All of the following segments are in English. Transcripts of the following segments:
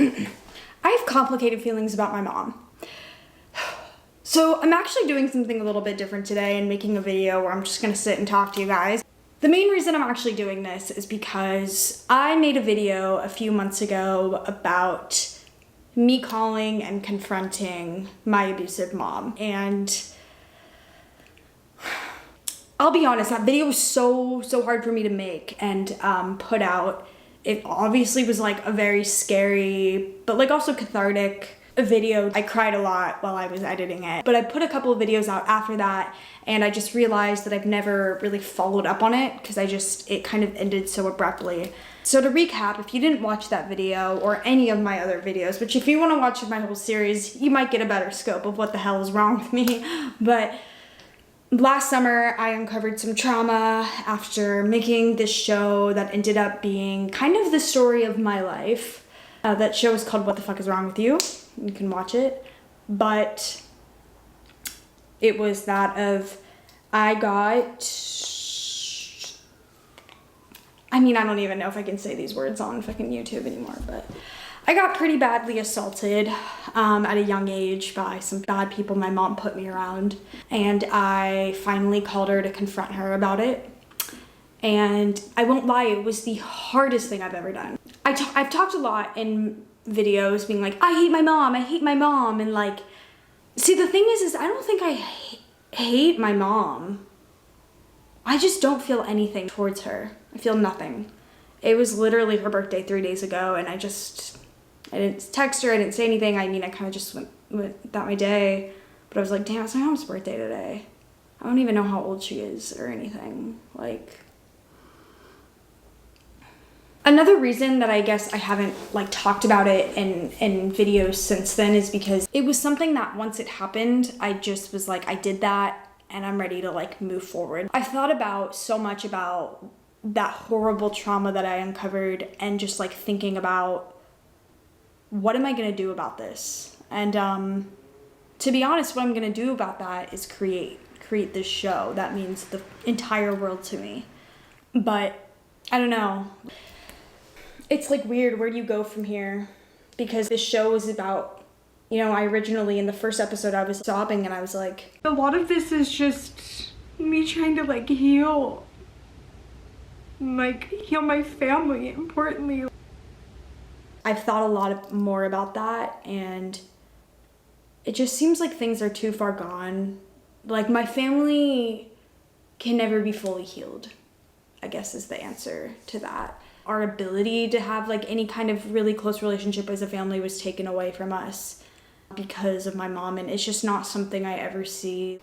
I have complicated feelings about my mom. So I'm actually doing something a little bit different today and making a video where I'm just gonna sit and talk to you guys. The main reason I'm actually doing this is because I made a video a few months ago about me calling and confronting my abusive mom. And I'll be honest, that video was so hard for me to make and put out. It obviously was like a very scary, but like also cathartic video. I cried a lot while I was editing it, but I put a couple of videos out after that, and I just realized that I've never really followed up on it because it kind of ended so abruptly. So to recap, if you didn't watch that video or any of my other videos, which if you want to watch my whole series, you might get a better scope of what the hell is wrong with me, but last summer, I uncovered some trauma after making this show that ended up being kind of the story of my life. That show is called What the Fuck is Wrong with You? You can watch it. But it was that of, I don't even know if I can say these words on fucking YouTube anymore, but I got pretty badly assaulted at a young age by some bad people my mom put me around, and I finally called her to confront her about it. And I won't lie, it was the hardest thing I've ever done. I've talked a lot in videos being like, I hate my mom, and like, see, the thing is I don't think I hate my mom. I just don't feel anything towards her. I feel nothing. It was literally her birthday 3 days ago, and I didn't text her, I didn't say anything. I kind of just went about my day. But I was like, damn, it's my mom's birthday today. I don't even know how old she is or anything. Like, another reason that I guess I haven't like talked about it in videos since then is because it was something that once it happened, I just was like, I did that and I'm ready to like move forward. I thought so much about that horrible trauma that I uncovered and just like thinking about, what am I gonna do about this? And to be honest, what I'm gonna do about that is create this show. That means the entire world to me. But I don't know. It's like weird, where do you go from here? Because this show was about, I originally in the first episode I was sobbing and I was like, a lot of this is just me trying to like heal my family, importantly. I've thought a lot more about that, and it just seems like things are too far gone. Like, my family can never be fully healed, I guess is the answer to that. Our ability to have like any kind of really close relationship as a family was taken away from us because of my mom, and it's just not something I ever see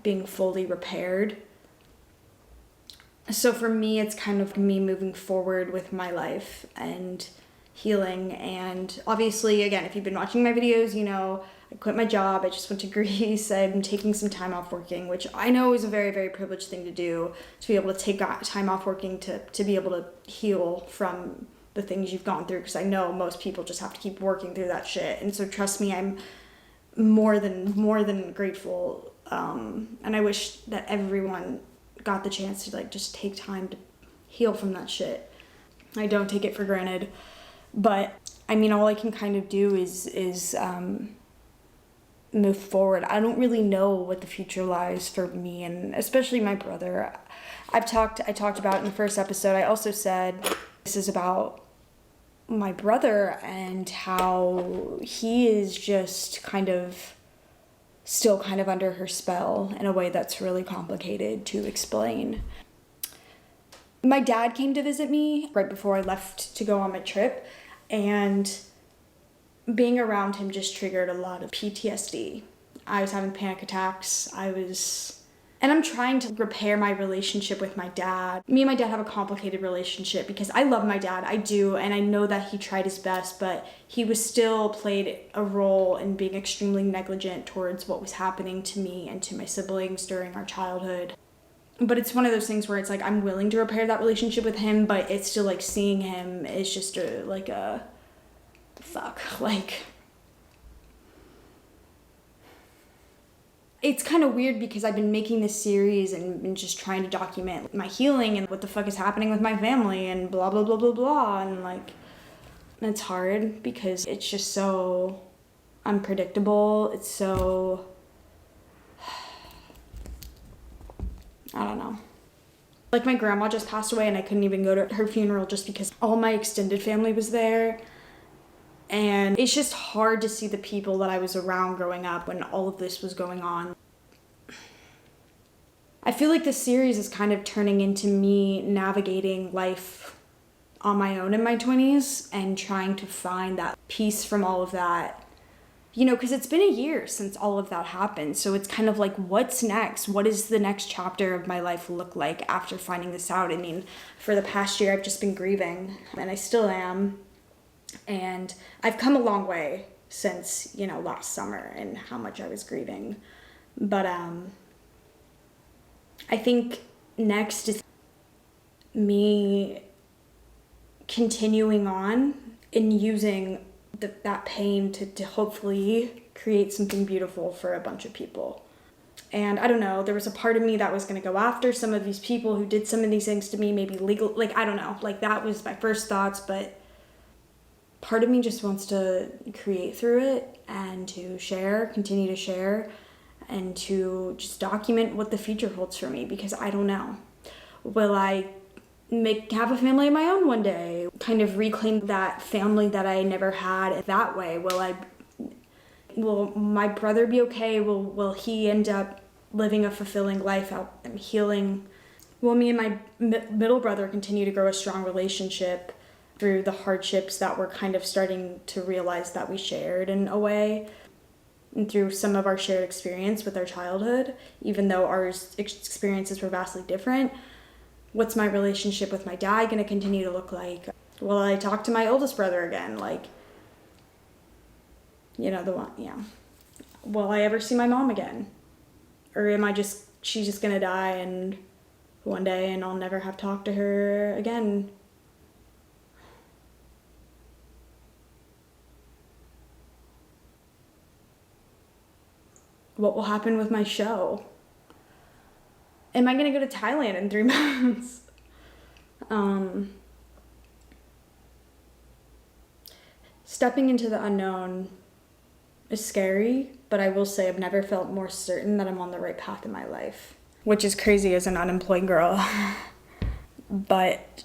being fully repaired. So for me, it's kind of me moving forward with my life and healing. And obviously, again, if you've been watching my videos, I quit my job. I just went to Greece. I'm taking some time off working, which I know is a very, very privileged thing to do, to be able to take time off working to be able to heal from the things you've gone through, because I know most people just have to keep working through that shit. And so trust me, I'm more than grateful. And I wish that everyone got the chance to like just take time to heal from that shit. I don't take it for granted. But all I can kind of do is move forward. I don't really know what the future lies for me, and especially my brother. I talked about in the first episode, I also said this is about my brother and how he is just still kind of under her spell in a way that's really complicated to explain. My dad came to visit me right before I left to go on my trip, and being around him just triggered a lot of PTSD. I was having panic attacks. And I'm trying to repair my relationship with my dad. Me and my dad have a complicated relationship because I love my dad, I do, and I know that he tried his best, but he was still played a role in being extremely negligent towards what was happening to me and to my siblings during our childhood. But it's one of those things where it's like, I'm willing to repair that relationship with him, but it's still like seeing him is just it's kind of weird because I've been making this series and been just trying to document my healing and what the fuck is happening with my family and blah, blah, blah, blah, blah. And like, And it's hard because it's just so unpredictable. It's so, I don't know. Like my grandma just passed away and I couldn't even go to her funeral just because all my extended family was there. And it's just hard to see the people that I was around growing up when all of this was going on. I feel like this series is kind of turning into me navigating life on my own in my 20s and trying to find that peace from all of that. You know, because it's been a year since all of that happened. So it's kind of like, what's next? What does the next chapter of my life look like after finding this out? I mean, for the past year, I've just been grieving, and I still am. And I've come a long way since, you know, last summer and how much I was grieving. But I think next is me continuing on and using that pain to hopefully create something beautiful for a bunch of people. And I don't know, there was a part of me that was going to go after some of these people who did some of these things to me, maybe legal, like, I don't know, like that was my first thoughts, but part of me just wants to create through it and to share, continue to share, and to just document what the future holds for me, because I don't know. Will I have a family of my own one day? Kind of reclaim that family that I never had that way? Will my brother be okay? Will he end up living a fulfilling life out and healing? Will me and my middle brother continue to grow a strong relationship through the hardships that we're kind of starting to realize that we shared in a way? And through some of our shared experience with our childhood, even though our experiences were vastly different. What's my relationship with my dad going to continue to look like? Will I talk to my oldest brother again? Like, you know, the one, yeah. Will I ever see my mom again? Or she's just going to die and one day and I'll never have talked to her again? What will happen with my show? Am I going to go to Thailand in 3 months? Stepping into the unknown is scary, but I will say I've never felt more certain that I'm on the right path in my life. Which is crazy as an unemployed girl. But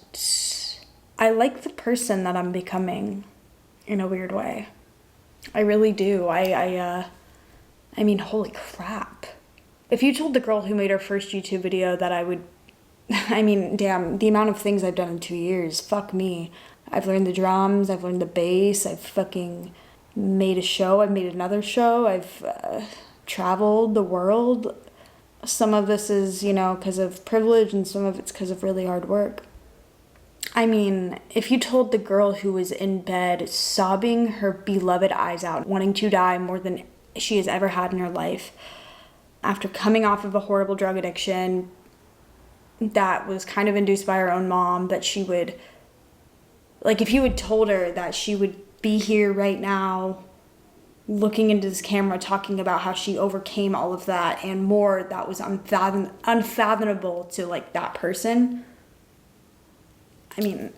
I like the person that I'm becoming in a weird way. I really do. I mean, holy crap. If you told the girl who made her first YouTube video that I mean, damn, the amount of things I've done in 2 years, fuck me. I've learned the drums, I've learned the bass, I've fucking made a show, I've made another show, I've traveled the world. Some of this is, you know, because of privilege and some of it's because of really hard work. I mean, if you told the girl who was in bed sobbing her beloved eyes out, wanting to die more than she has ever had in her life, after coming off of a horrible drug addiction that was kind of induced by her own mom, that she would, like, if you had told her that she would be here right now looking into this camera talking about how she overcame all of that and more, that was unfathomable to, like, that person. I mean,